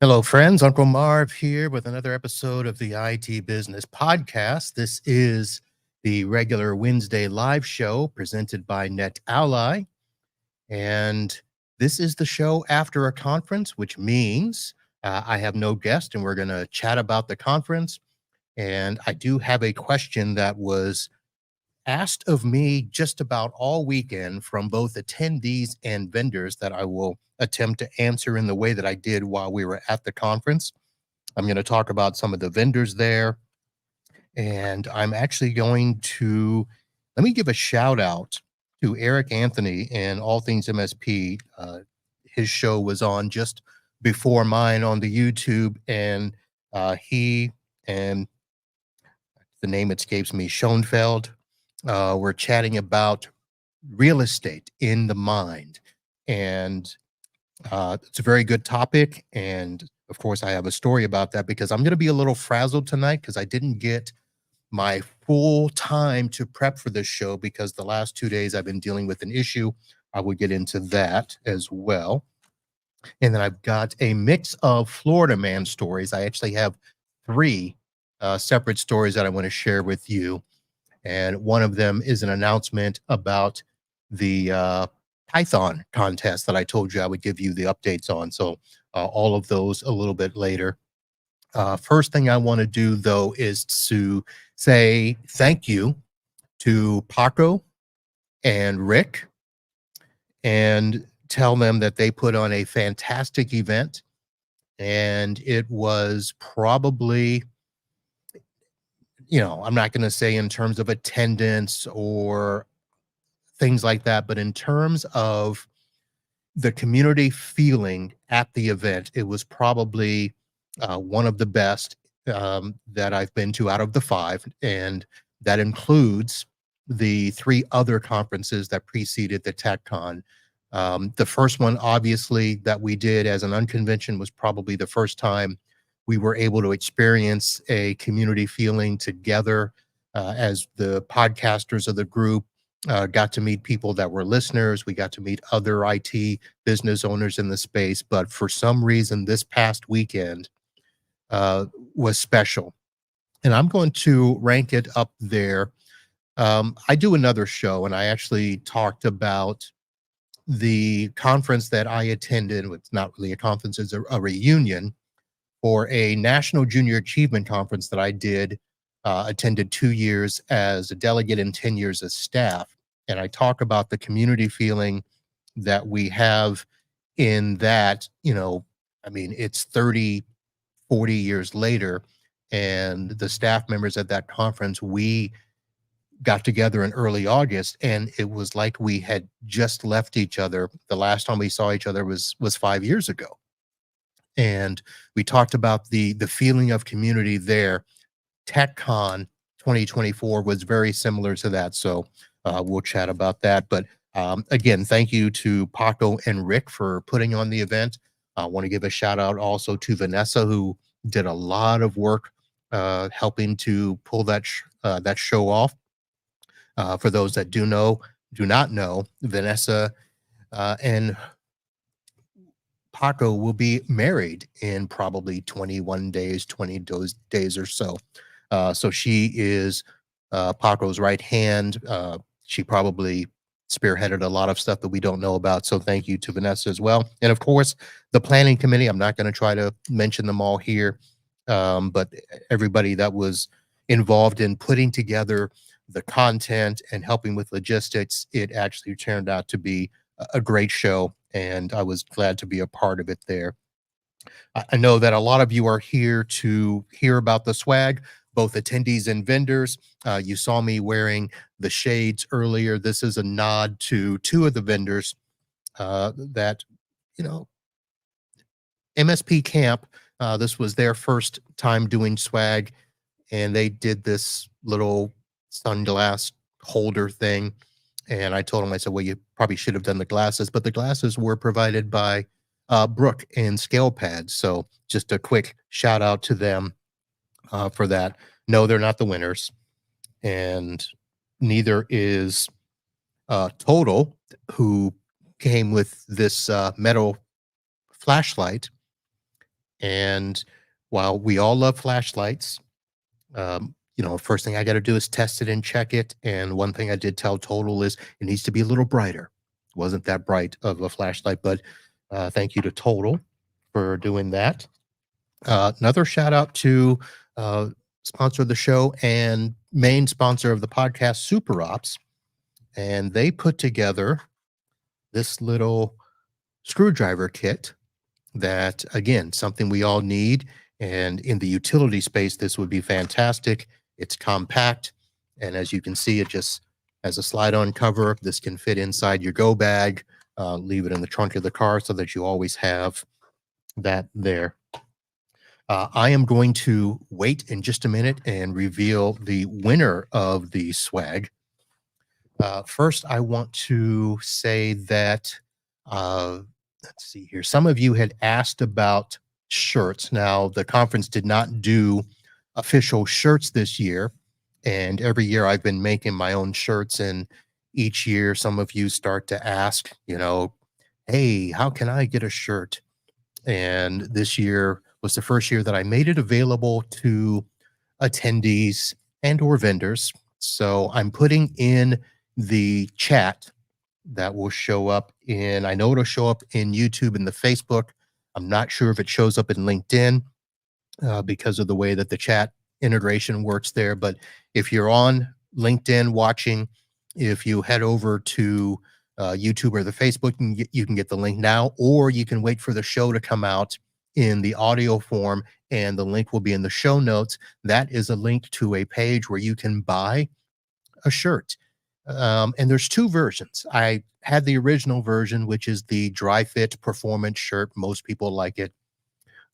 Hello, friends. Uncle Marv here with another episode of the IT Business Podcast. This is the regular Wednesday live show presented by NetAlly. And this is the show after a conference, which means I have no guest and we're going to chat about the conference. And I do have a question that was asked of me just about all weekend from both attendees and vendors that I will attempt to answer in the way that I did while we were at the conference. I'm going to talk about some of the vendors there, and I'm actually going to let me give a shout out to Eric Anthony and All Things MSP. His show was on just before mine on the YouTube, and he and the name escapes me, Schoenfeld, we're chatting about real estate in the mind. And it's a very good topic. And of course, I have a story about that because I'm going to be a little frazzled tonight because I didn't get my full time to prep for this show because the last 2 days I've been dealing with an issue. I will get into that as well. And then I've got a mix of Florida man stories. I actually have 3 separate stories that I want to share with you. And one of them is an announcement about the Python contest that I told you I would give you the updates on. So all of those a little bit later. First thing I want to do, though, is to say thank you to Paco and Rick and tell them that they put on a fantastic event. And it was probably, I'm not going to say in terms of attendance or things like that, but in terms of the community feeling at the event, it was probably one of the best that I've been to out of the 5. And that includes the 3 other conferences that preceded the TechCon. The first one, obviously, that we did as an unconvention was probably the first time we were able to experience a community feeling together as the podcasters of the group got to meet people that were listeners. We got to meet other IT business owners in the space. But for some reason, this past weekend was special. And I'm going to rank it up there. I do another show, and I actually talked about the conference that I attended. It's not really a conference, it's a reunion for a National Junior Achievement Conference that I did, attended 2 years as a delegate and 10 years as staff. And I talk about the community feeling that we have in that, it's 30, 40 years later. And the staff members at that conference, we got together in early August, and it was like we had just left each other. The last time we saw each other was 5 years ago. And we talked about the feeling of community there. TechCon 2024 was very similar to that. So we'll chat about that. But again, thank you to Paco and Rick for putting on the event. I want to give a shout out also to Vanessa, who did a lot of work helping to pull that show off. For those that do not know, Vanessa and Paco will be married in probably 21 days, 20 days or so. So she is Paco's right hand. She probably spearheaded a lot of stuff that we don't know about. So thank you to Vanessa as well. And of course, the planning committee, I'm not going to try to mention them all here, but everybody that was involved in putting together the content and helping with logistics, it actually turned out to be a great show. And I was glad to be a part of it there. I know that a lot of you are here to hear about the swag, both attendees and vendors. You saw me wearing the shades earlier. This is a nod to 2 of the vendors that, MSP Camp. This was their first time doing swag, and they did this little sunglass holder thing. And I told him, I said, well, you probably should have done the glasses, but the glasses were provided by Brooke and Scale Pads. So just a quick shout out to them for that. No, they're not the winners, and neither is Total, who came with this metal flashlight. And while we all love flashlights, first thing I got to do is test it and check it. And one thing I did tell Total is it needs to be a little brighter. It wasn't that bright of a flashlight, but thank you to Total for doing that. Another shout out to sponsor of the show and main sponsor of the podcast, Super Ops. And they put together this little screwdriver kit that, again, something we all need. And in the utility space, this would be fantastic. It's compact. And as you can see, it just has a slide-on cover. This can fit inside your go bag. Leave it in the trunk of the car so that you always have that there. I am going to wait in just a minute and reveal the winner of the swag. First, I want to say that, let's see here. Some of you had asked about shirts. Now, the conference did not do official shirts this year. And every year I've been making my own shirts. And each year, some of you start to ask, hey, how can I get a shirt? And this year was the first year that I made it available to attendees and or vendors. So I'm putting in the chat that will show up I know it'll show up in YouTube and the Facebook. I'm not sure if it shows up in LinkedIn because of the way that the chat integration works there. But if you're on LinkedIn watching, if you head over to YouTube or the Facebook, you can get the link now, or you can wait for the show to come out in the audio form, and the link will be in the show notes. That is a link to a page where you can buy a shirt. And there's two versions. I had the original version, which is the dry fit performance shirt. Most people like it.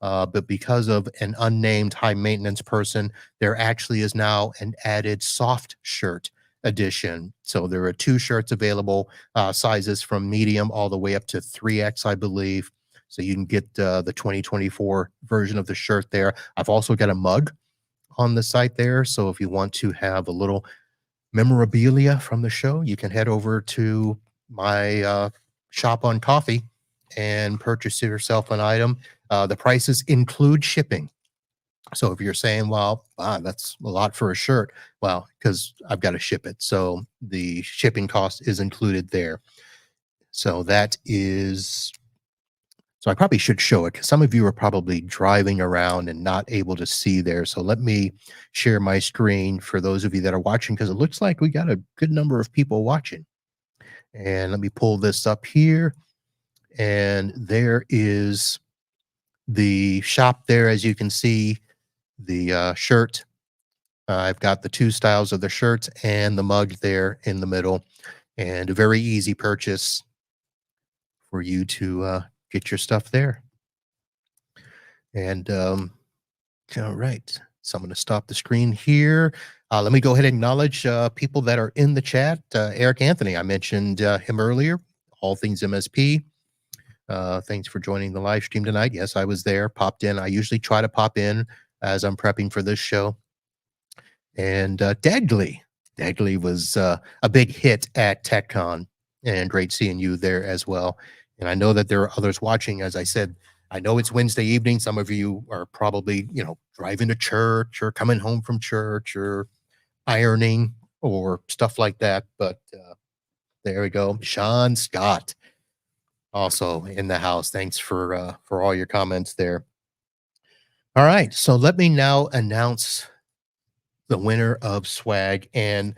But because of an unnamed high maintenance person, there actually is now an added soft shirt edition. So there are two shirts available, sizes from medium all the way up to 3X, I believe. So you can get the 2024 version of the shirt there. I've also got a mug on the site there. So if you want to have a little memorabilia from the show, you can head over to my shop on Coffee and purchase yourself an item. The prices include shipping. So if you're saying, well, that's a lot for a shirt, well, because I've got to ship it. So the shipping cost is included there. So I probably should show it because some of you are probably driving around and not able to see there. So let me share my screen for those of you that are watching, because it looks like we got a good number of people watching. And let me pull this up here. And there is the shop there. As you can see, the shirt. I've got the two styles of the shirts and the mug there in the middle, and a very easy purchase for you to get your stuff there. And all right, so I'm going to stop the screen here. Let me go ahead and acknowledge people that are in the chat. Eric Anthony, I mentioned him earlier. All Things MSP. Thanks for joining the live stream tonight. Yes, I was there, popped in. I usually try to pop in as I'm prepping for this show. And Dagley was a big hit at TechCon, and great seeing you there as well. And I know that there are others watching. As I said, I know it's Wednesday evening. Some of you are probably, driving to church or coming home from church or ironing or stuff like that. But there we go. Sean Scott, also in the house. Thanks for all your comments there. All right, so let me now announce the winner of swag. And it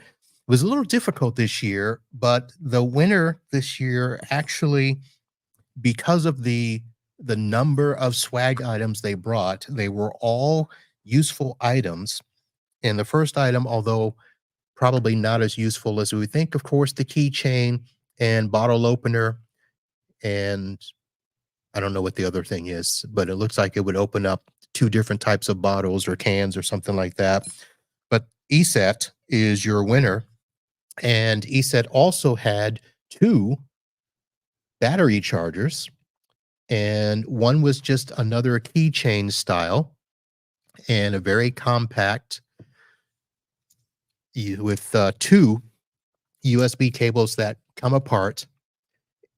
was a little difficult this year, but the winner this year actually, because of the number of swag items they brought, they were all useful items. And the first item, although probably not as useful as we think, of course, the keychain and bottle opener. And I don't know what the other thing is, but it looks like it would open up two different types of bottles or cans or something like that. But ESET is your winner, and ESET also had two battery chargers, and one was just another keychain style and a very compact with two USB cables that come apart.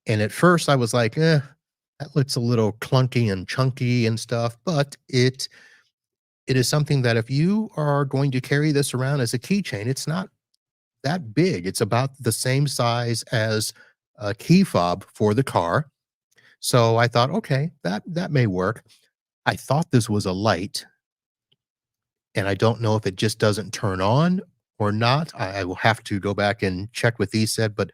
And at first I was like, that looks a little clunky and chunky and stuff, but it is something that if you are going to carry this around as a keychain, it's not that big. It's about the same size as a key fob for the car. So I thought, okay, that may work. I thought this was a light, and I don't know if it just doesn't turn on or not. I will have to go back and check with ESET, but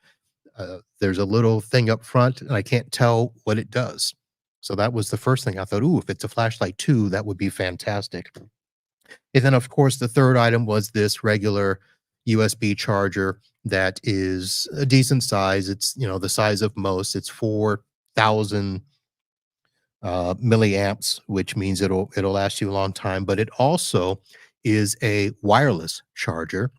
there's a little thing up front, and I can't tell what it does. So that was the first thing I thought, ooh, if it's a flashlight too, that would be fantastic. And then, of course, the third item was this regular USB charger that is a decent size. It's, the size of most. It's 4,000 milliamps, which means it'll last you a long time. But it also is a wireless charger,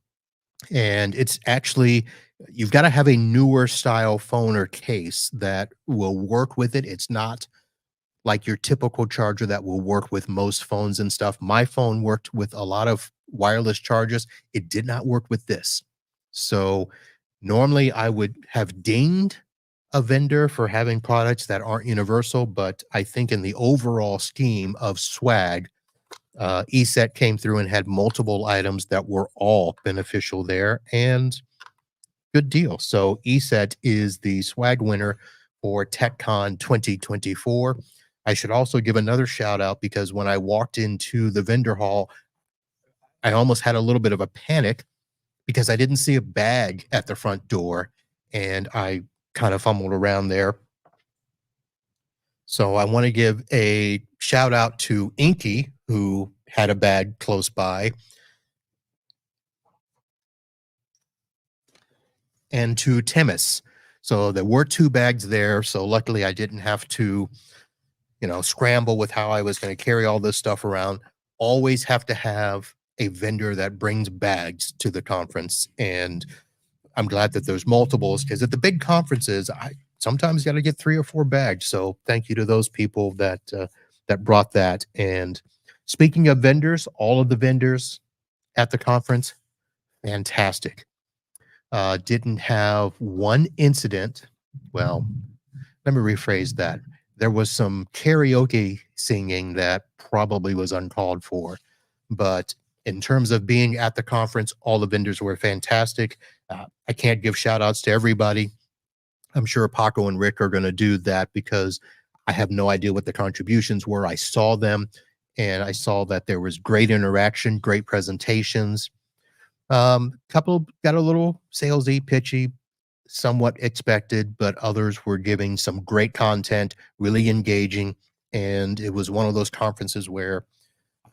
and it's actually you've got to have a newer style phone or case that will work with it. It's not like your typical charger that will work with most phones and stuff. My phone worked with a lot of wireless chargers. It did not work with this. So normally I would have dinged a vendor for having products that aren't universal, but I think in the overall scheme of swag, ESET came through and had multiple items that were all beneficial there, and good deal. So ESET is the swag winner for TechCon 2024. I should also give another shout out because when I walked into the vendor hall, I almost had a little bit of a panic because I didn't see a bag at the front door, and I kind of fumbled around there. So I want to give a shout out to Inky, who had a bag close by, and to Temis. So there were two bags there. So luckily I didn't have to, scramble with how I was going to carry all this stuff around. Always have to have a vendor that brings bags to the conference. And I'm glad that there's multiples because at the big conferences, I sometimes got to get 3 or 4 bags. So thank you to those people that brought that. And speaking of vendors, all of the vendors at the conference, fantastic. Didn't have one incident. Well, let me rephrase that. There was some karaoke singing that probably was uncalled for, but in terms of being at the conference, all the vendors were fantastic. I can't give shout outs to everybody. I'm sure Paco and Rick are going to do that because I have no idea what the contributions were. I saw them and I saw that there was great interaction, great presentations. Couple got a little salesy, pitchy, somewhat expected, but others were giving some great content, really engaging. And it was one of those conferences where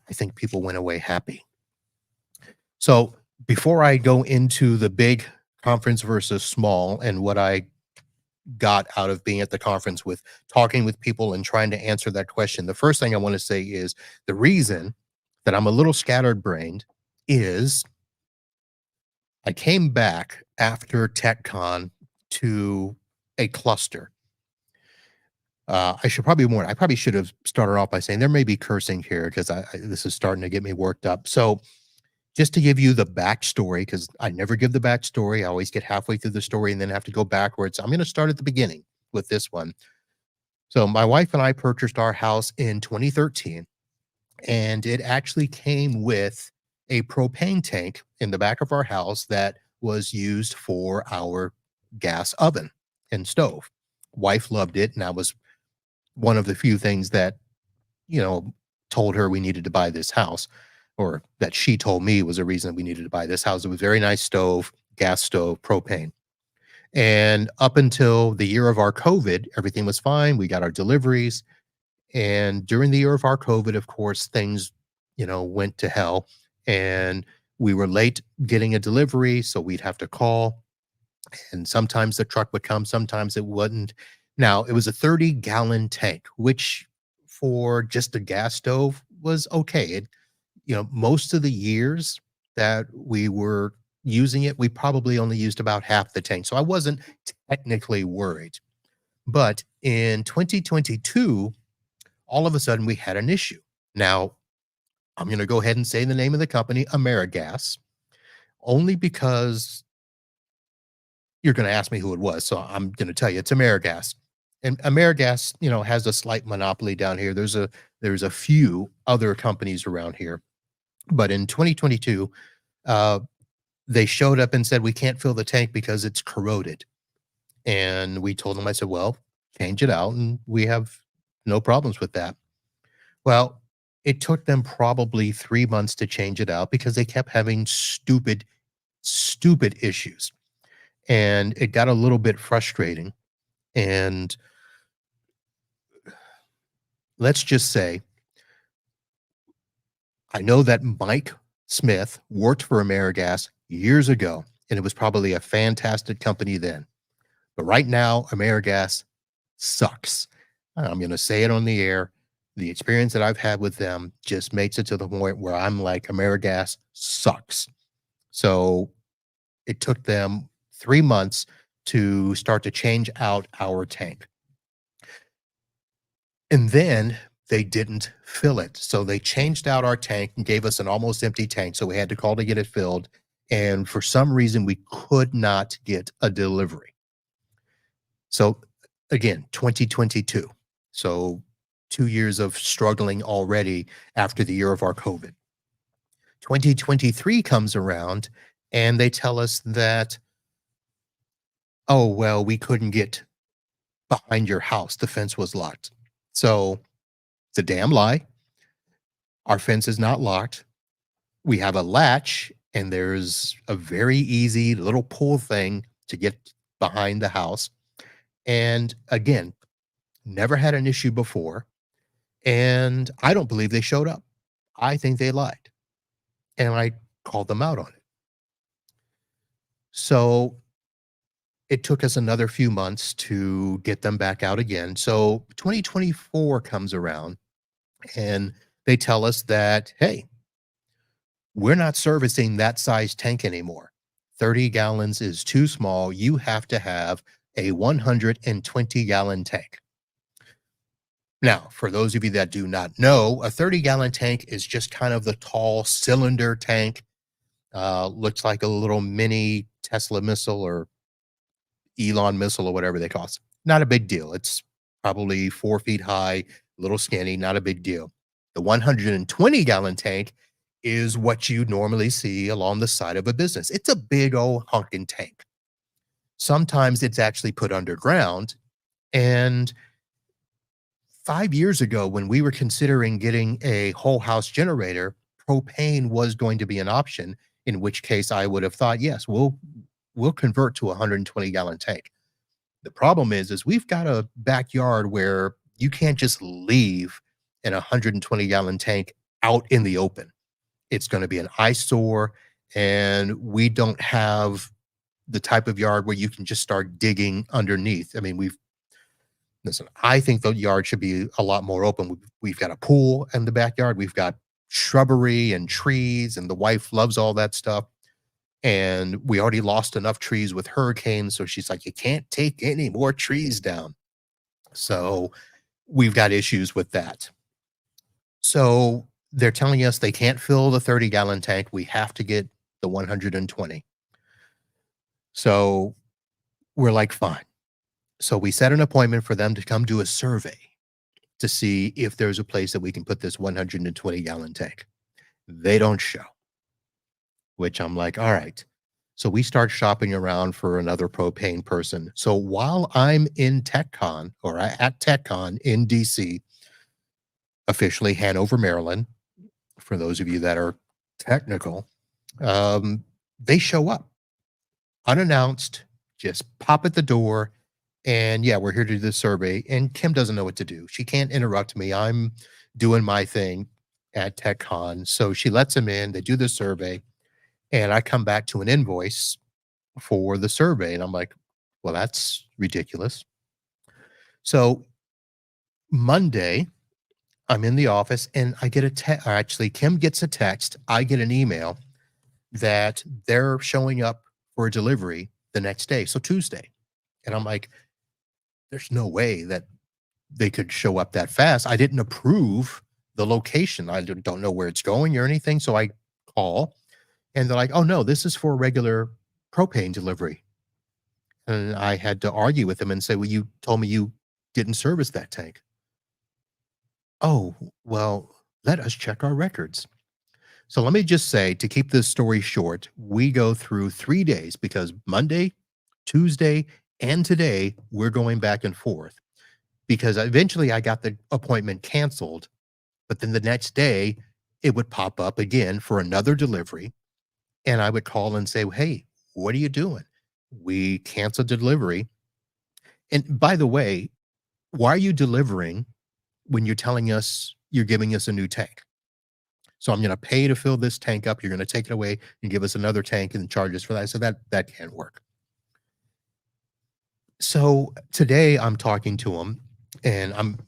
I think people went away happy. So before I go into the big conference versus small and what I got out of being at the conference with talking with people and trying to answer that question, the first thing I want to say is the reason that I'm a little scattered brained is I came back after TechCon to a cluster. I should probably warn. I probably should have started off by saying there may be cursing here because this is starting to get me worked up. So, just to give you the backstory, because I never give the backstory. I always get halfway through the story and then have to go backwards. I'm going to start at the beginning with this one. So, my wife and I purchased our house in 2013, and it actually came with a propane tank in the back of our house that was used for our gas oven and stove. Wife loved it, and I was one of the few things that, you know, told her we needed to buy this house, or that she told me was a reason we needed to buy this house. It was a very nice stove, gas stove, propane. And up until the year of our COVID, everything was fine. We got our deliveries. And during the year of our COVID, of course, things, went to hell. And we were late getting a delivery. So we'd have to call. And sometimes the truck would come, sometimes it wouldn't. Now, it was a 30-gallon tank, which for just a gas stove was okay. Most of the years that we were using it, we probably only used about half the tank. So I wasn't technically worried. But in 2022, all of a sudden we had an issue. Now, I'm going to go ahead and say the name of the company, Amerigas, only because you're going to ask me who it was. So I'm going to tell you it's Amerigas. And Amerigas, has a slight monopoly down here. There's a few other companies around here. But in 2022, uh, they showed up and said, we can't fill the tank because it's corroded. And we told them, I said, well, change it out. And we have no problems with that. Well, it took them probably 3 months to change it out because they kept having stupid issues. And it got a little bit frustrating. And let's just say, I know that Mike Smith worked for Amerigas years ago, and it was probably a fantastic company then. But right now, Amerigas sucks. I'm going to say it on the air. The experience that I've had with them just makes it to the point where I'm like, Amerigas sucks. So it took them 3 months to start to change out our tank. And then they didn't fill it. So they changed out our tank and gave us an almost empty tank. So we had to call to get it filled. And for some reason, we could not get a delivery. So again, 2022. So 2 years of struggling already after the year of our COVID. 2023 comes around and they tell us that, oh, well, we couldn't get behind your house. The fence was locked. So it's a damn lie. Our fence is not locked. We have a latch and there's a very easy little pull thing to get behind the house. And again, never had an issue before. And I don't believe they showed up. I think they lied. And I called them out on it. So it took us another few months to get them back out again. So 2024 comes around and they tell us that, hey, we're not servicing that size tank anymore. 30 gallons is too small. You have to have a 120-gallon tank. Now, for those of you that do not know, a 30-gallon tank is just kind of the tall cylinder tank. Looks like a little mini Tesla missile or Elon missile or whatever they cost. Not a big deal. It's probably 4 feet high, a little skinny, not a big deal. The 120-gallon tank is what you normally see along the side of a business. It's a big old honking tank. Sometimes it's actually put underground. And 5 years ago, when we were considering getting a whole house generator, propane was going to be an option, in which case I would have thought, yes, we'll convert to a 120-gallon tank. The problem is we've got a backyard where you can't just leave an 120-gallon tank out in the open. It's going to be an eyesore, and we don't have the type of yard where you can just start digging underneath. I mean, listen, I think the yard should be a lot more open. We've got a pool in the backyard. We've got shrubbery and trees, and the wife loves all that stuff. And we already lost enough trees with hurricanes. So she's like, you can't take any more trees down. So we've got issues with that. So they're telling us they can't fill the 30-gallon tank. We have to get the 120. So we're like, fine. So we set an appointment for them to come do a survey to see if there's a place that we can put this 120-gallon tank. They don't show, which I'm like, all right. So we start shopping around for another propane person. So while I'm in TechCon or at TechCon in DC, officially Hanover, Maryland, for those of you that are technical, they show up unannounced, just pop at the door. And yeah, we're here to do the survey. And Kim doesn't know what to do. She can't interrupt me. I'm doing my thing at TechCon. So she lets them in. They do the survey. And I come back to an invoice for the survey. And I'm like, well, that's ridiculous. So Monday, I'm in the office and I get a text. Actually, Kim gets a text. I get an email that they're showing up for a delivery the next day. So Tuesday. And I'm like, there's no way that they could show up that fast. I didn't approve the location. I don't know where it's going or anything. So I call and they're like, oh no, this is for a regular propane delivery. And I had to argue with them and say, well, you told me you didn't service that tank. Oh, well, let us check our records. So let me just say, to keep this story short, we go through 3 days because Monday, Tuesday, and today we're going back and forth because eventually I got the appointment canceled. But then the next day it would pop up again for another delivery. And I would call and say, hey, what are you doing? We canceled the delivery. And by the way, why are you delivering when you're telling us you're giving us a new tank? So I'm going to pay to fill this tank up. You're going to take it away and give us another tank and charge us for that. So that can't work. So today I'm talking to him and I'm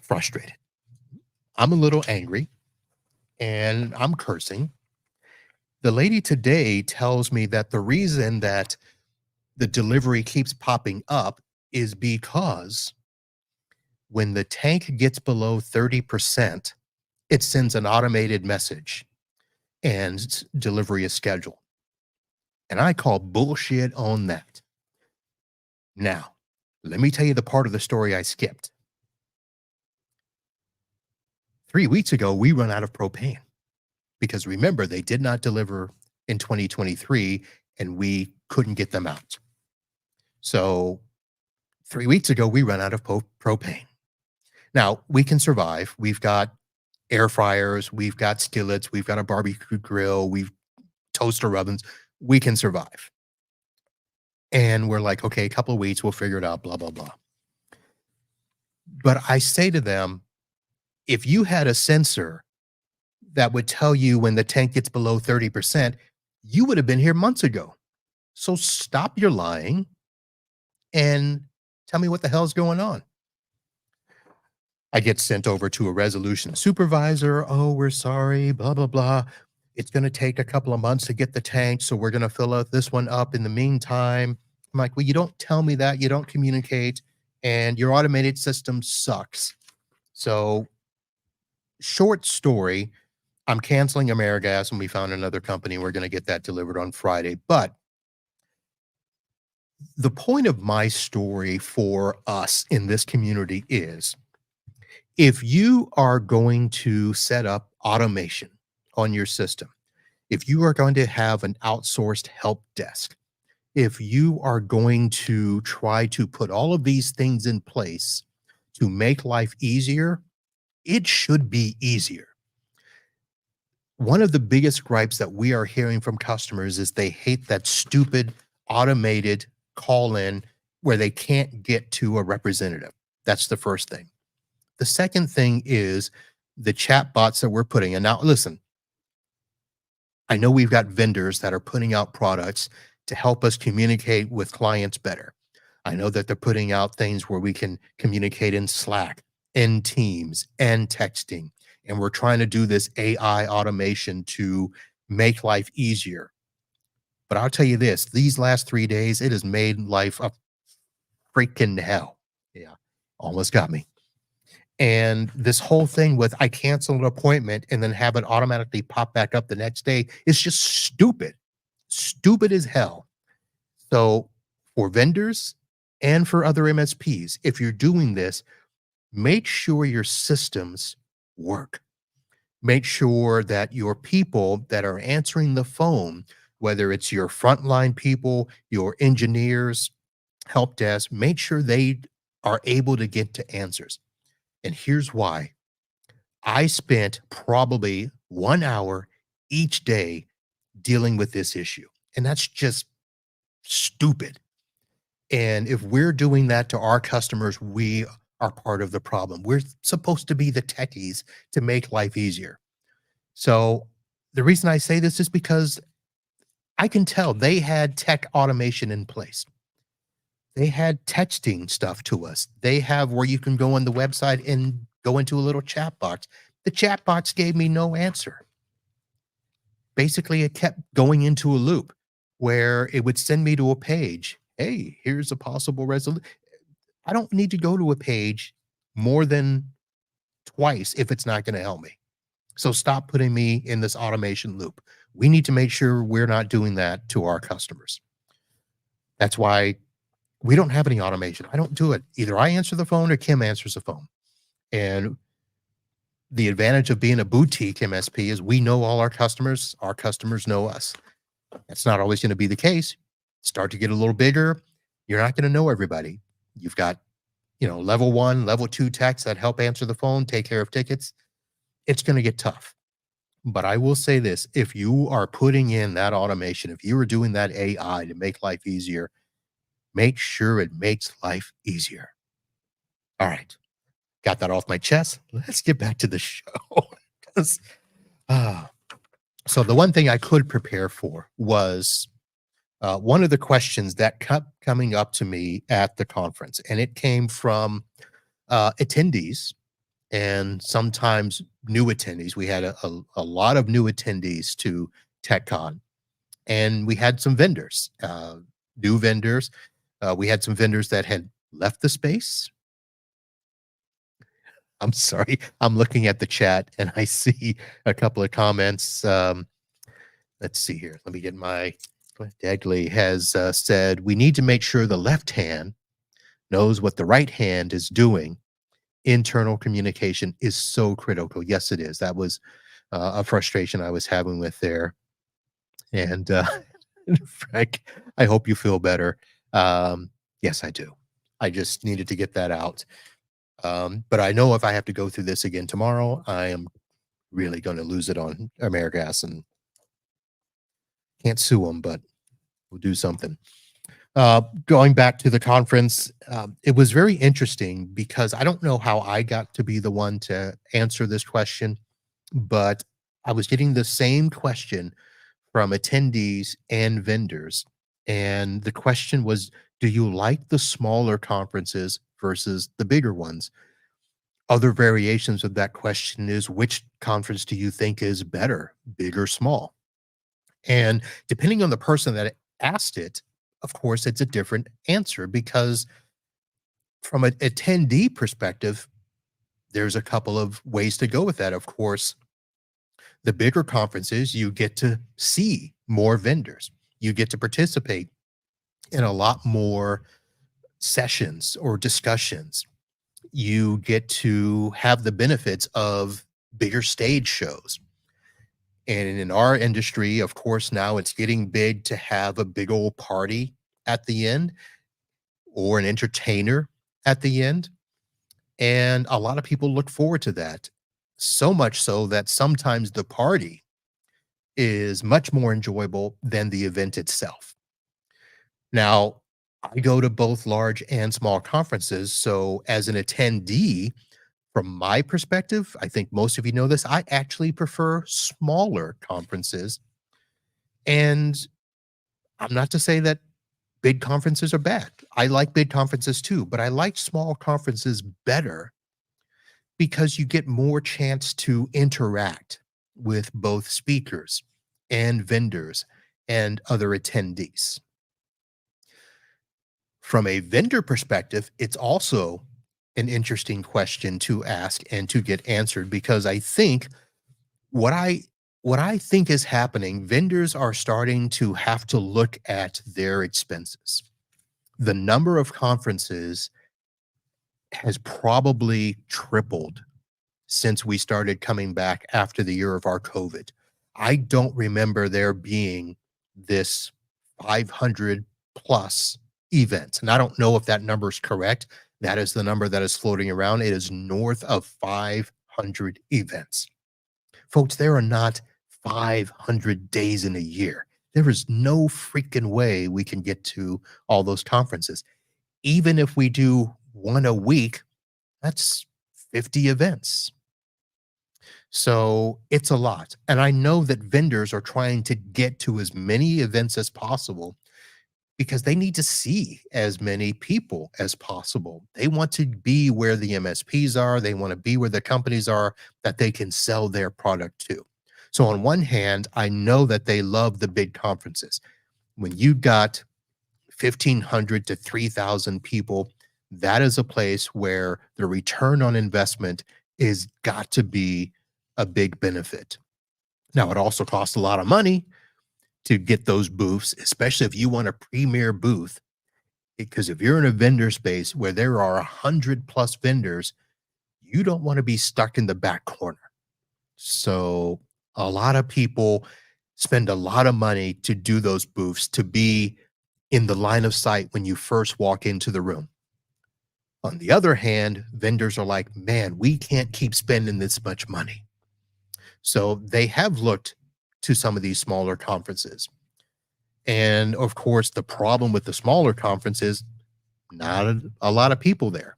frustrated. I'm a little angry and I'm cursing. The lady today tells me that the reason that the delivery keeps popping up is because when the tank gets below 30%, it sends an automated message and delivery is scheduled. And I call bullshit on that. Now, let me tell you the part of the story I skipped. 3 weeks ago, we run out of propane because remember, they did not deliver in 2023 and we couldn't get them out. So 3 weeks ago, we run out of propane. Now, we can survive. We've got air fryers, we've got skillets, we've got a barbecue grill, we've toaster ovens. We can survive. And we're like, okay, a couple of weeks, we'll figure it out, blah, blah, blah. But I say to them, if you had a sensor that would tell you when the tank gets below 30%, you would have been here months ago. So stop your lying and tell me what the hell's going on. I get sent over to a resolution supervisor. Oh, we're sorry, blah, blah, blah. It's going to take a couple of months to get the tank. So we're going to fill out this one up in the meantime. I'm like, well, you don't tell me that. You don't communicate. And your automated system sucks. So, short story, I'm canceling AmeriGas and we found another company. We're going to get that delivered on Friday. But the point of my story for us in this community is if you are going to set up automation on your system, if you are going to have an outsourced help desk, if you are going to try to put all of these things in place to make life easier, it should be easier. One of the biggest gripes that we are hearing from customers is they hate that stupid automated call in where they can't get to a representative. That's the first thing. The second thing is the chat bots that we're putting in. Now, listen, I know we've got vendors that are putting out products to help us communicate with clients better. I know that they're putting out things where we can communicate in Slack, in Teams, and texting. And we're trying to do this AI automation to make life easier. But I'll tell you this, these last 3 days, it has made life a freaking hell. Yeah, almost got me. And this whole thing with I cancel an appointment and then have it automatically pop back up the next day is just stupid. Stupid as hell. So for vendors and for other MSPs, if you're doing this, make sure your systems work. Make sure that your people that are answering the phone, whether it's your frontline people, your engineers, help desk, make sure they are able to get to answers. And here's why. I spent probably 1 hour each day dealing with this issue. And that's just stupid. And if we're doing that to our customers, we are part of the problem. We're supposed to be the techies to make life easier. So the reason I say this is because I can tell they had tech automation in place. They had texting stuff to us. They have where you can go on the website and go into a little chat box. The chat box gave me no answer. Basically, it kept going into a loop where it would send me to a page. Hey, here's a possible resolution. I don't need to go to a page more than twice if it's not going to help me. So stop putting me in this automation loop. We need to make sure we're not doing that to our customers. That's why we don't have any automation. I don't do it. Either I answer the phone or Kim answers the phone. And the advantage of being a boutique MSP is we know all our customers know us. That's not always going to be the case. Start to get a little bigger, you're not going to know everybody. You've got, level 1, level 2 techs that help answer the phone, take care of tickets. It's going to get tough. But I will say this, if you are putting in that automation, if you are doing that AI to make life easier, make sure it makes life easier. All right. Got that off my chest. Let's get back to the show. 'Cause, ah, so the one thing I could prepare for was one of the questions that kept coming up to me at the conference, and it came from attendees and sometimes new attendees. We had a lot of new attendees to TechCon, and we had some vendors, new vendors. We had some vendors that had left the space. I'm sorry. I'm looking at the chat and I see a couple of comments. Let's see here. Let me get my Dagley has said, we need to make sure the left hand knows what the right hand is doing. Internal communication is so critical. Yes, it is. That was a frustration I was having with there. And Frank, I hope you feel better. Yes, I do. I just needed to get that out. But I know if I have to go through this again tomorrow, I am really going to lose it on AmeriGas and can't sue them, but we'll do something. Going back to the conference, it was very interesting because I don't know how I got to be the one to answer this question, but I was getting the same question from attendees and vendors. And the question was, do you like the smaller conferences versus the bigger ones? Other variations of that question is, which conference do you think is better, big or small? And depending on the person that asked it, of course, it's a different answer because from an attendee perspective, there's a couple of ways to go with that. Of course, the bigger conferences, you get to see more vendors. You get to participate in a lot more sessions or discussions. You get to have the benefits of bigger stage shows. And in our industry, of course, now it's getting big to have a big old party at the end or an entertainer at the end. And a lot of people look forward to that. So much so that sometimes the party is much more enjoyable than the event itself. Now, I go to both large and small conferences. So, as an attendee, from my perspective, I think most of you know this, I actually prefer smaller conferences. And I'm not to say that big conferences are bad. I like big conferences too, but I like small conferences better because you get more chance to interact with both speakers and vendors and other attendees. From a vendor perspective, it's also an interesting question to ask and to get answered because I think what I think is happening, vendors are starting to have to look at their expenses. The number of conferences has probably tripled since we started coming back after the year of our COVID. I don't remember there being this 500 plus events. And I don't know if that number is correct. That is the number that is floating around. It is north of 500 events. Folks, there are not 500 days in a year. There is no freaking way we can get to all those conferences. Even if we do one a week, that's 50 events. So it's a lot. And I know that vendors are trying to get to as many events as possible because they need to see as many people as possible. They want to be where the MSPs are, they want to be where the companies are that they can sell their product to. So, on one hand, I know that they love the big conferences. When you got 1,500 to 3,000 people, that is a place where the return on investment is got to be a big benefit. Now, it also costs a lot of money to get those booths, especially if you want a premier booth. Because if you're in a vendor space where there are 100 plus vendors, you don't want to be stuck in the back corner. So, a lot of people spend a lot of money to do those booths, to be in the line of sight when you first walk into the room. On the other hand, vendors are like, man, we can't keep spending this much money. So they have looked to some of these smaller conferences. And of course, the problem with the smaller conferences, not a lot of people there.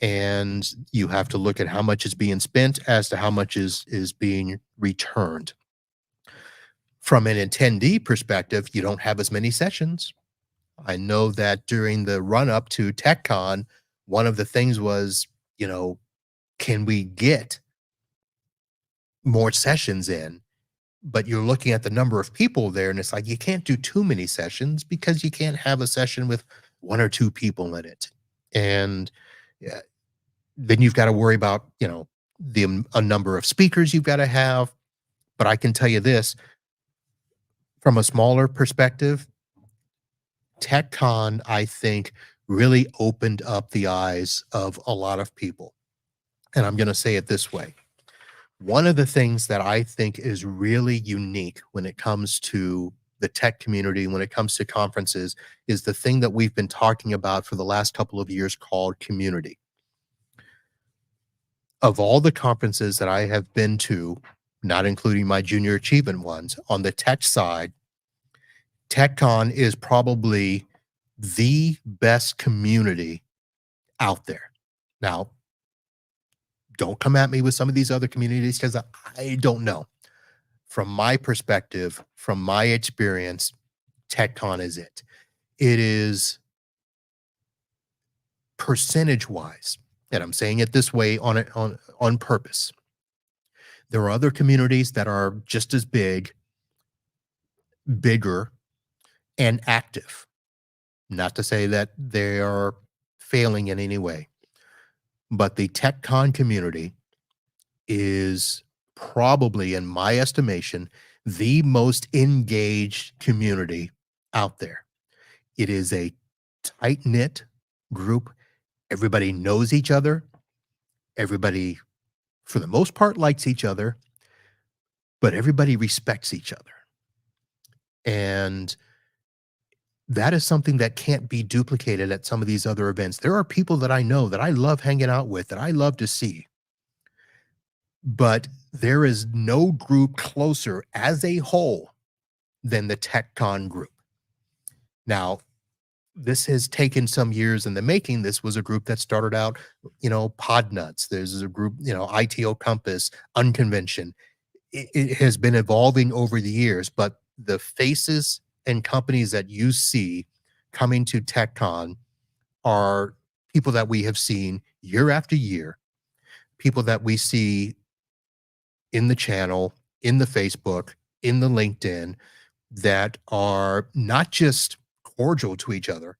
And you have to look at how much is being spent as to how much is being returned. From an attendee perspective, you don't have as many sessions. I know that during the run up to TechCon, one of the things was, you know, can we get more sessions in? But you're looking at the number of people there, and it's like you can't do too many sessions because you can't have a session with one or two people in it. And yeah, then you've got to worry about, a number of speakers you've got to have. But I can tell you this from a smaller perspective, TechCon, I think, really opened up the eyes of a lot of people. And I'm going to say it this way. One of the things that I think is really unique when it comes to the tech community, when it comes to conferences, is the thing that we've been talking about for the last couple of years called community. Of all the conferences that I have been to, not including my junior achievement ones, on the tech side, TechCon is probably the best community out there. Now, don't come at me with some of these other communities because I don't know. From my perspective, from my experience, TechCon is it. It is percentage wise, and I'm saying it this way on purpose. There are other communities that are just as big, bigger, and active. Not to say that they are failing in any way, but the TechCon community is probably, in my estimation, the most engaged community out there. It is a tight knit group. Everybody knows each other. Everybody, for the most part, likes each other, but everybody respects each other. And that is something that can't be duplicated at some of these other events. There are people that I know that I love hanging out with, that I love to see, but there is no group closer as a whole than the TechCon group. Now, this has taken some years in the making. This was a group that started out, Pod Nuts. There's a group, ITO Compass, Unconvention. It has been evolving over the years, but the faces and companies that you see coming to TechCon are people that we have seen year after year, people that we see in the channel, in the Facebook, in the LinkedIn, that are not just cordial to each other,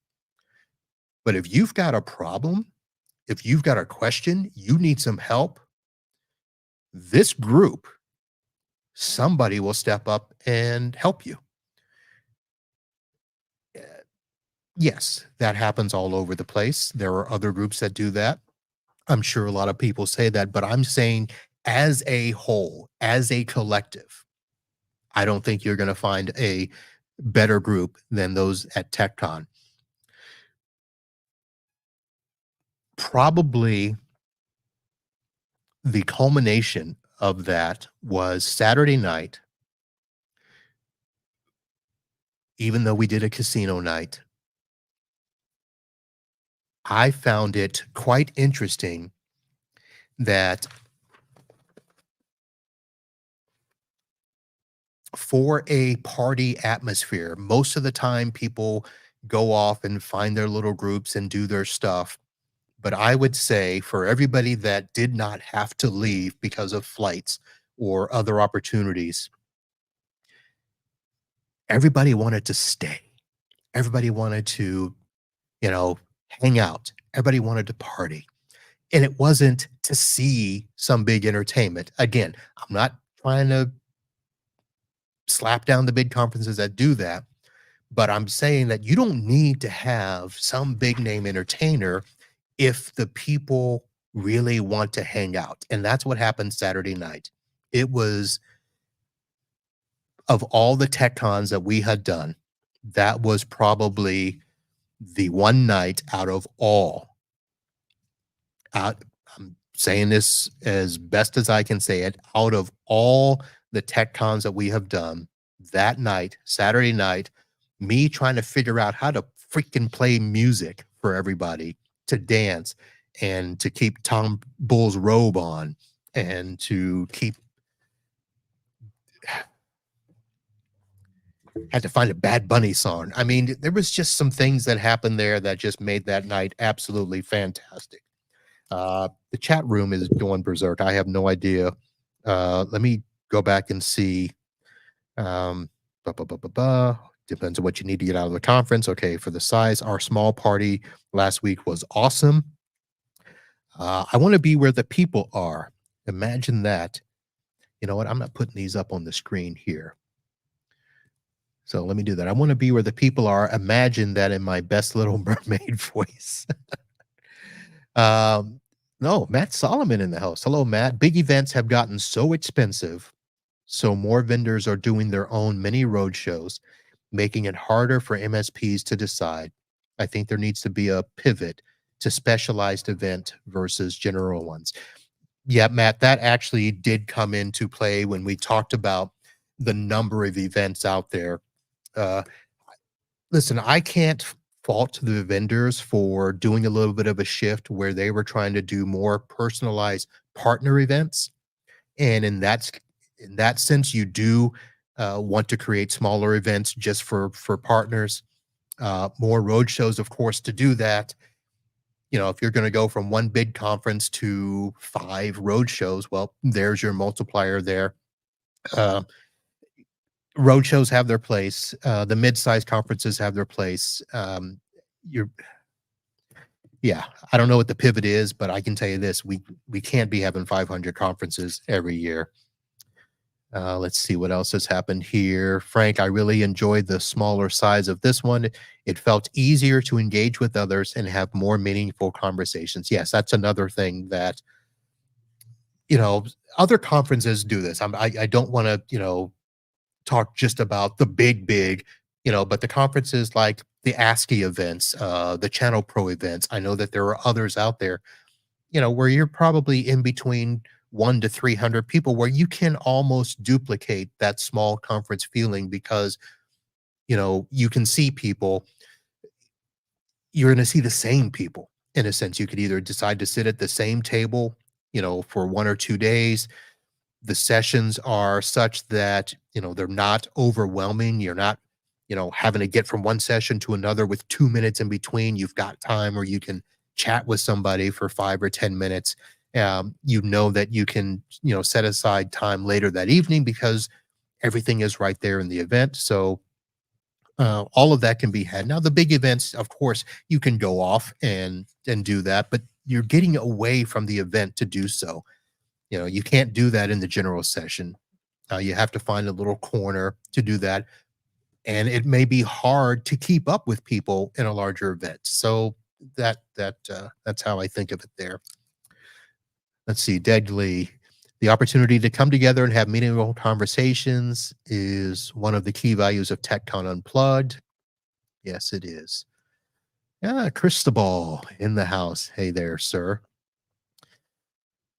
but if you've got a problem, if you've got a question, you need some help, this group, somebody will step up and help you. Uh, Yes, that happens all over the place. There are other groups that do that. I'm sure a lot of people say that, but I'm saying as a whole, as a collective, I don't think you're going to find a better group than those at TechCon. Probably the culmination of that was Saturday night, even though we did a casino night. I found it quite interesting that For a party atmosphere, most of the time people go off and find their little groups and do their stuff. But I would say for everybody that did not have to leave because of flights or other opportunities, everybody wanted to stay. Everybody wanted to, you know, hang out. Everybody wanted to party. And it wasn't to see some big entertainment. Again, I'm not trying to slap down the big conferences that do that, but I'm saying that you don't need to have some big name entertainer if the people really want to hang out. And that's what happened Saturday night. It was, of all the tech cons that we had done, that was probably the one night out of all, out, I'm saying this as best as I can say it, out of all the tech cons that we have done, that night, Saturday night, me trying to figure out how to freaking play music for everybody to dance and to keep Tom Bull's robe on and to keep, had to find a Bad Bunny song. I mean, there was just some things that happened there that just made that night absolutely fantastic. The chat room is going berserk. I have no idea. Let me go back and see. Um, ba, ba, ba, ba, ba. Depends on what you need to get out of the conference. Okay, for the size, our small party last week was awesome. I want to be where the people are. Imagine that. You know what? I'm not putting these up on the screen here. So let me do that. I want to be where the people are. Imagine that in my best little mermaid voice. um, no, Matt Solomon in the house. Hello, Matt. Big events have gotten so expensive, so more vendors are doing their own mini road shows, making it harder for MSPs to decide. I think there needs to be a pivot to specialized event versus general ones. Yeah, Matt, that actually did come into play when we talked about the number of events out there. Uh, Listen, I can't fault the vendors for doing a little bit of a shift where they were trying to do more personalized partner events. And in that sense, you do want to create smaller events just for partners. More road shows, of course, to do that. You know, if you're going to go from one big conference to 5 road shows, well, there's your multiplier there. Uh, Road shows have their place. The mid-sized conferences have their place. You're Yeah, I don't know what the pivot is, but I can tell you this: we can't be having 500 conferences every year. Let's see what else has happened here. Frank, I really enjoyed the smaller size of this one. It felt easier to engage with others and have more meaningful conversations. Yes, that's another thing that, you know, other conferences do this. I don't want to, you know, talk just about the big, you know, but the conferences like the ASCII events, the Channel Pro events. I know that there are others out there, you know, where you're probably in between 1 to 300 people, where you can almost duplicate that small conference feeling because, you know, you can see people, you're going to see the same people in a sense. You could either decide to sit at the same table, you know, for 1 or 2 days. The sessions are such that, you know, they're not overwhelming. You're not, you know, having to get from one session to another with 2 minutes in between. You've got time where you can chat with somebody for 5 or 10 minutes. You know that you can, you know, set aside time later that evening because everything is right there in the event. So all of that can be had. Now, the big events, of course, you can go off and do that, but you're getting away from the event to do so. You know, you can't do that in the general session. You have to find a little corner to do that, and it may be hard to keep up with people in a larger event. So that's how I think of it there. Let's see, Deadly. The opportunity to come together and have meaningful conversations is one of the key values of TechCon Unplugged. Yes, it is. Yeah, Cristobal in the house. Hey there, sir.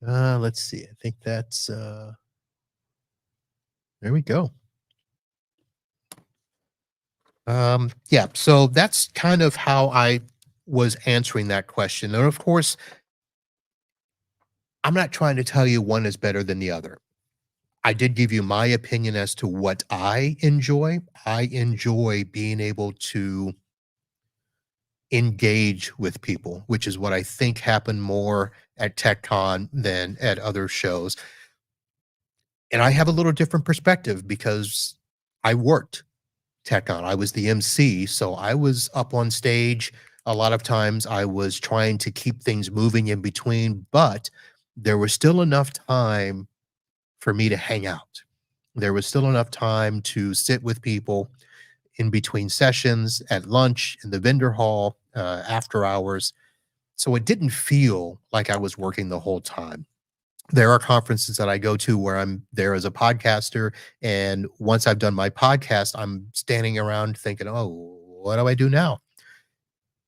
Let's see. I think that's there we go. Yeah, so that's kind of how I was answering that question. And of course, I'm not trying to tell you one is better than the other. I did give you my opinion as to what I enjoy. I enjoy being able to engage with people, which is what I think happened more at TechCon than at other shows. And I have a little different perspective because I worked TechCon. I was the MC, so I was up on stage. A lot of times I was trying to keep things moving in between, but there was still enough time for me to hang out. There was still enough time to sit with people in between sessions, at lunch, in the vendor hall, after hours. So it didn't feel like I was working the whole time. There are conferences that I go to where I'm there as a podcaster, and once I've done my podcast, I'm standing around thinking, "Oh, what do I do now?"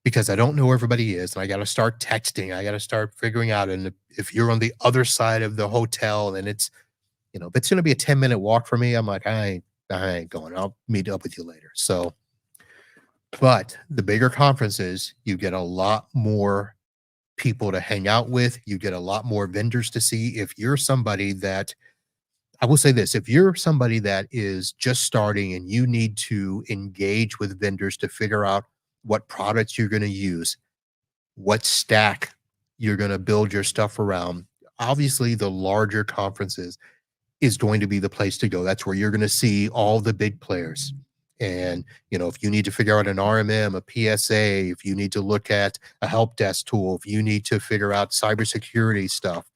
Because I don't know where everybody is, and I gotta start texting, I gotta start figuring out, and if you're on the other side of the hotel and it's, if it's gonna be a 10-minute walk for me, I'm like, I ain't going. I'll meet up with you later." So, but the bigger conferences, you get a lot more people to hang out with, you get a lot more vendors to see. If you're somebody that I will say this, if you're somebody that is just starting and you need to engage with vendors to figure out what products you're gonna use, what stack you're gonna build your stuff around, obviously the larger conferences is going to be the place to go. That's where you're going to see all the big players. And, if you need to figure out an RMM, a PSA, if you need to look at a help desk tool, if you need to figure out cybersecurity stuff,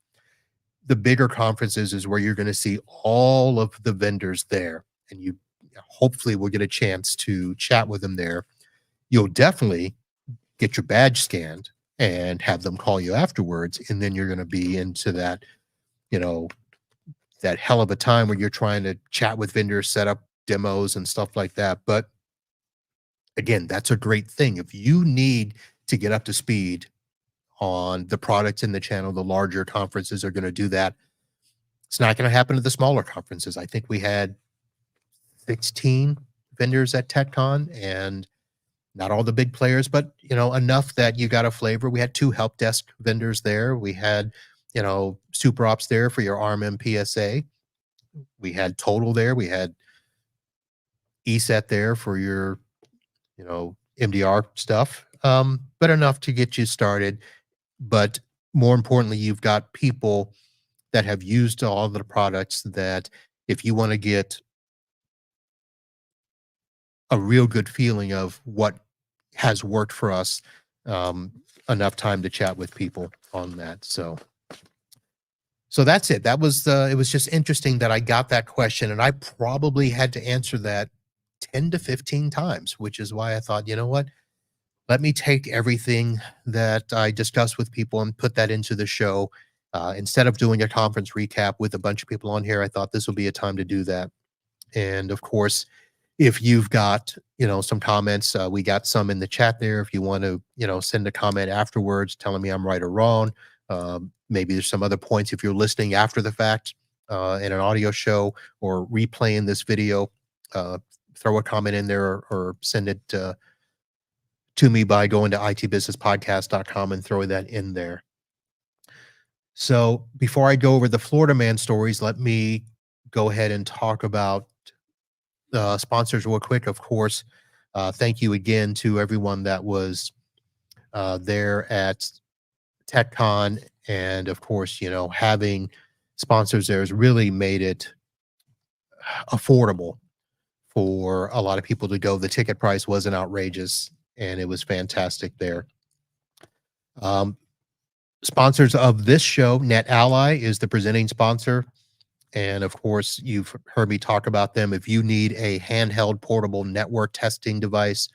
the bigger conferences is where you're going to see all of the vendors there. And you hopefully will get a chance to chat with them there. You'll definitely get your badge scanned and have them call you afterwards. And then you're going to be into you know, that hell of a time where you're trying to chat with vendors, set up demos and stuff like that. But again, that's a great thing. If you need to get up to speed on the products in the channel, the larger conferences are going to do that. It's not going to happen at the smaller conferences. I think we had 16 vendors at TechCon and not all the big players, but enough that you got a flavor. We had 2 help desk vendors there. We had, super ops there for your RMM PSA. We had Total there. We had ESET there for your, MDR stuff, but enough to get you started. But more importantly, you've got people that have used all of the products that if you want to get a real good feeling of what has worked for us, um, enough time to chat with people on that. So that's it. That was it was just interesting that I got that question and I probably had to answer that 10 to 15 times, which is why I thought, you know what? Let me take everything that I discussed with people and put that into the show. Instead of doing a conference recap with a bunch of people on here, I thought this would be a time to do that. And of course, if you've got, some comments, we got some in the chat there. If you want to, send a comment afterwards telling me I'm right or wrong, maybe there's some other points if you're listening after the fact in an audio show or replaying this video, throw a comment in there or send it to me by going to itbusinesspodcast.com and throwing that in there. So before I go over the Florida Man stories, let me go ahead and talk about sponsors real quick. Of course, thank you again to everyone that was there at TechCon. And of course, having sponsors there has really made it affordable for a lot of people to go. The ticket price wasn't outrageous and it was fantastic there. Sponsors of this show, NetAlly is the presenting sponsor. And of course, you've heard me talk about them. If you need a handheld portable network testing device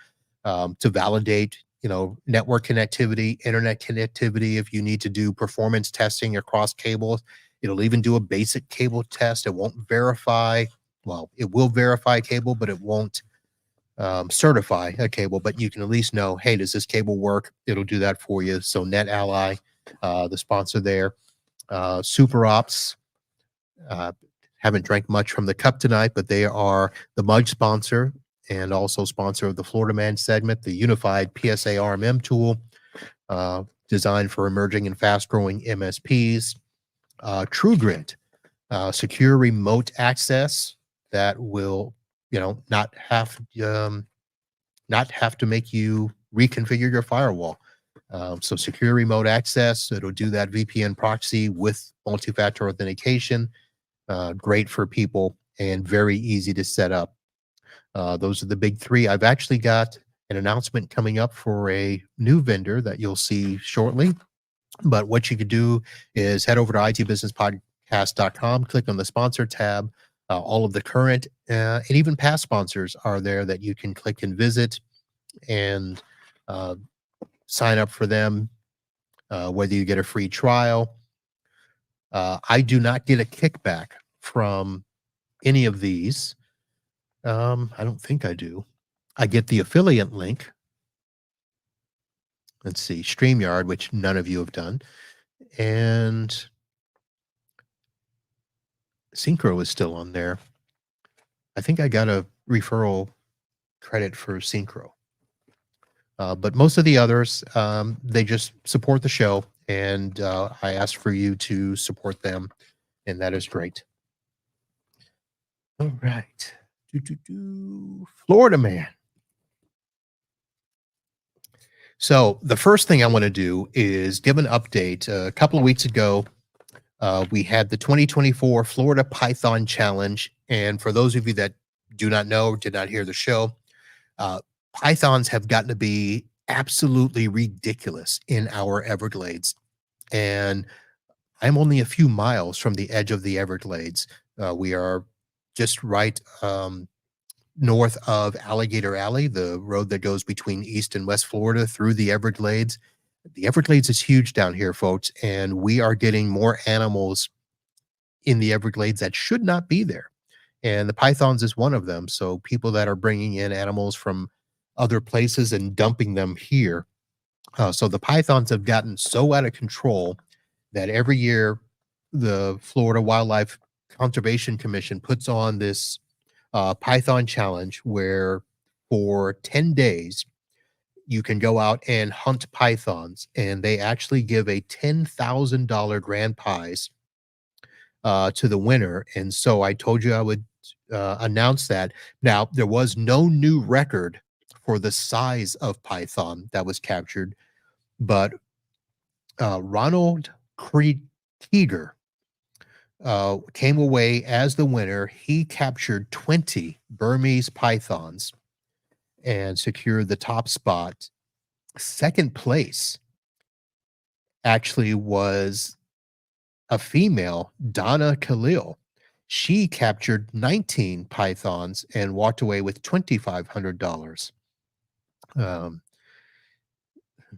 to validate, network connectivity, internet connectivity, if you need to do performance testing across cables, it'll even do a basic cable test. It won't verify. Well, it will verify cable, but it won't certify a cable. But you can at least know, hey, does this cable work? It'll do that for you. So NetAlly, the sponsor there. Super Ops. Haven't drank much from the cup tonight, but they are the mug sponsor and also sponsor of the Florida Man segment, the unified PSA RMM tool designed for emerging and fast-growing MSPs. TrueGrid secure remote access that will, not have to make you reconfigure your firewall. So secure remote access, it'll do that VPN proxy with multi-factor authentication. Great for people and very easy to set up. Those are the big three. I've actually got an announcement coming up for a new vendor that you'll see shortly. But what you could do is head over to itbusinesspodcast.com, click on the sponsor tab. All of the current and even past sponsors are there that you can click and visit and uh, sign up for them, whether you get a free trial. I do not get a kickback from any of these. I don't think I do. I get the affiliate link. Let's see, StreamYard, which none of you have done. And Synchro is still on there. I think I got a referral credit for Synchro. But most of the others, they just support the show, and I ask for you to support them, and that is great. All right. Florida man. So the first thing I want to do is give an update. A couple of weeks ago, we had the 2024 Florida Python Challenge. And for those of you that do not know or did not hear the show, pythons have gotten to be absolutely ridiculous in our Everglades. And I'm only a few miles from the edge of the Everglades. We are just right north of Alligator Alley, the road that goes between East and West Florida through the Everglades. The Everglades is huge down here, folks, and we are getting more animals in the Everglades that should not be there. And the pythons is one of them. So people that are bringing in animals from other places and dumping them here. So the pythons have gotten so out of control that every year the Florida Wildlife Conservation Commission puts on this Python challenge where for 10 days you can go out and hunt pythons, and they actually give a $10,000 grand prize to the winner. And so I told you I would announce that. Now, there was no new record for the size of python that was captured, but Ronald Krieger came away as the winner. He captured 20 Burmese pythons and secured the top spot. Second place actually was a female, Donna Khalil. She captured 19 pythons and walked away with $2,500. Let's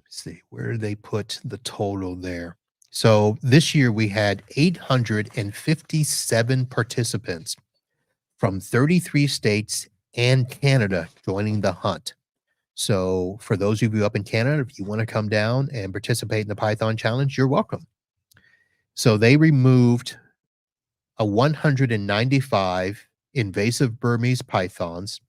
see, where did they put the total there? So this year we had 857 participants from 33 states and Canada joining the hunt. So for those of you up in Canada, if you want to come down and participate in the Python Challenge, you're welcome. So they removed 195 invasive Burmese pythons,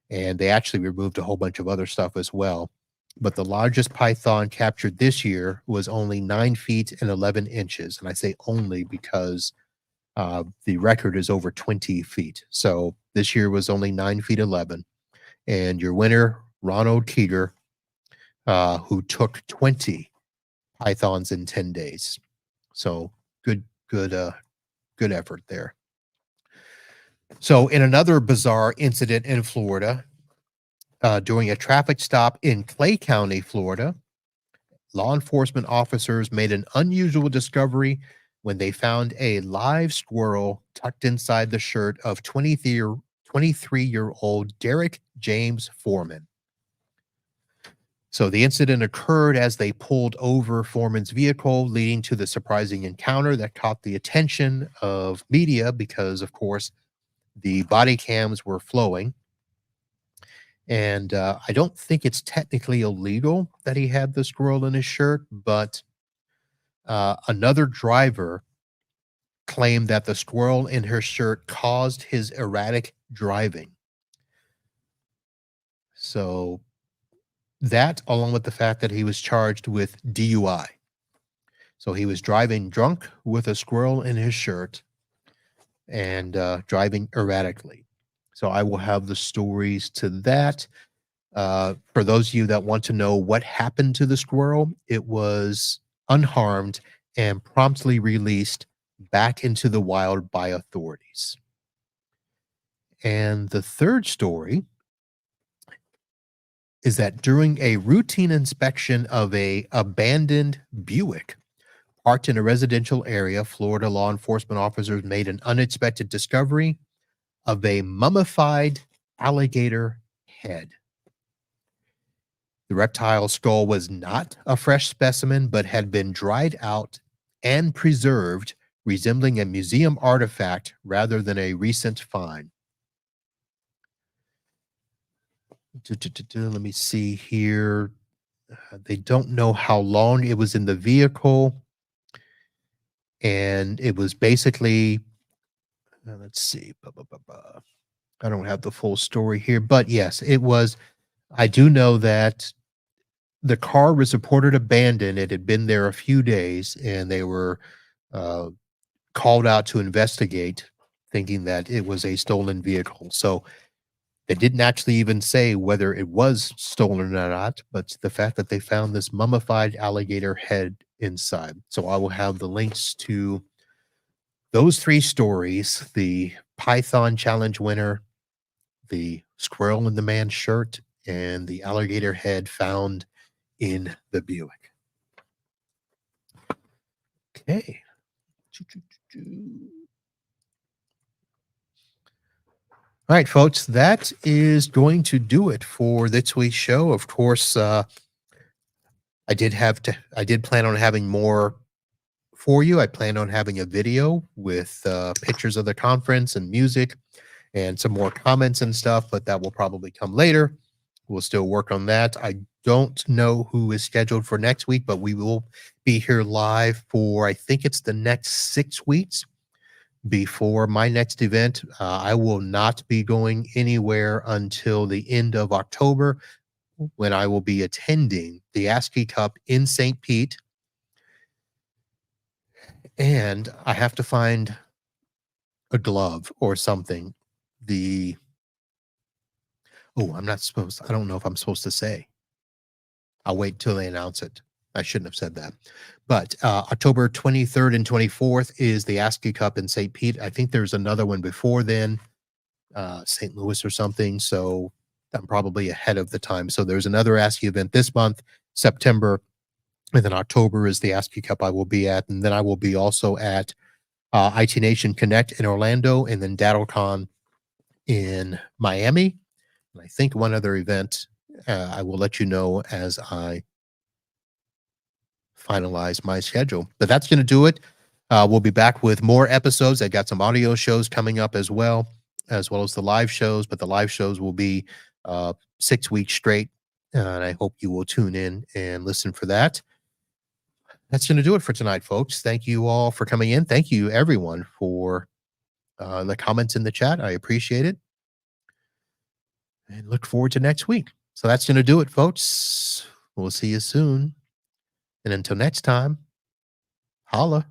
and they actually removed a whole bunch of other stuff as well. But the largest python captured this year was only 9 feet and 11 inches. And I say only because the record is over 20 feet. So this year was only 9 feet 11. And your winner, Ronald Krieger, who took 20 pythons in 10 days. So good effort there. So in another bizarre incident in Florida, during a traffic stop in Clay County, Florida, law enforcement officers made an unusual discovery when they found a live squirrel tucked inside the shirt of 23-year-old Derek James Foreman. So the incident occurred as they pulled over Foreman's vehicle, leading to the surprising encounter that caught the attention of media because, of course, the body cams were flowing. And I don't think it's technically illegal that he had the squirrel in his shirt, but another driver claimed that the squirrel in her shirt caused his erratic driving. So that, along with the fact that he was charged with DUI. So he was driving drunk with a squirrel in his shirt. and driving erratically. So I will have the stories to that. For those of you that want to know what happened to the squirrel, it was unharmed and promptly released back into the wild by authorities. And the third story is that during a routine inspection of a abandoned Buick parked in a residential area, Florida law enforcement officers made an unexpected discovery of a mummified alligator head. The reptile skull was not a fresh specimen, but had been dried out and preserved, resembling a museum artifact rather than a recent find. Let me see here. They don't know how long it was in the vehicle. And it was basically, let's see. I don't have the full story here, but yes, it was. I do know that the car was reported abandoned. It had been there a few days, and they were uh, called out to investigate, thinking that it was a stolen vehicle. So they didn't actually even say whether it was stolen or not, but the fact that they found this mummified alligator head inside. So I will have the links to those three stories: the Python challenge winner, the squirrel in the man's shirt, and the alligator head found in the Buick. Okay. All right, folks, that is going to do it for this week's show. Of course, I did plan on having more for you. I plan on having a video with pictures of the conference and music and some more comments and stuff, but that will probably come later. We'll still work on that. I don't know who is scheduled for next week, but we will be here live for, I think it's the next 6 weeks before my next event. I will not be going anywhere until the end of October, when I will be attending the ASCII Cup in St. Pete. And I have to find a glove or something. I don't know if I'm supposed to say. I'll wait till they announce it. I shouldn't have said that. But October 23rd and 24th is the ASCII Cup in St. Pete. I think there's another one before then, St. Louis or something. So I'm probably ahead of the time. So there's another ASCII event this month, September, and then October is the ASCII Cup I will be at. And then I will be also at IT Nation Connect in Orlando, and then DattleCon in Miami. And I think one other event. I will let you know as I finalize my schedule. But that's going to do it. We'll be back with more episodes. I got some audio shows coming up as well as the live shows. But the live shows will be 6 weeks straight. And I hope you will tune in and listen for that. That's going to do it for tonight, folks. Thank you all for coming in. Thank you, everyone, for the comments in the chat. I appreciate it. And look forward to next week. So that's going to do it, folks. We'll see you soon. And until next time, holla.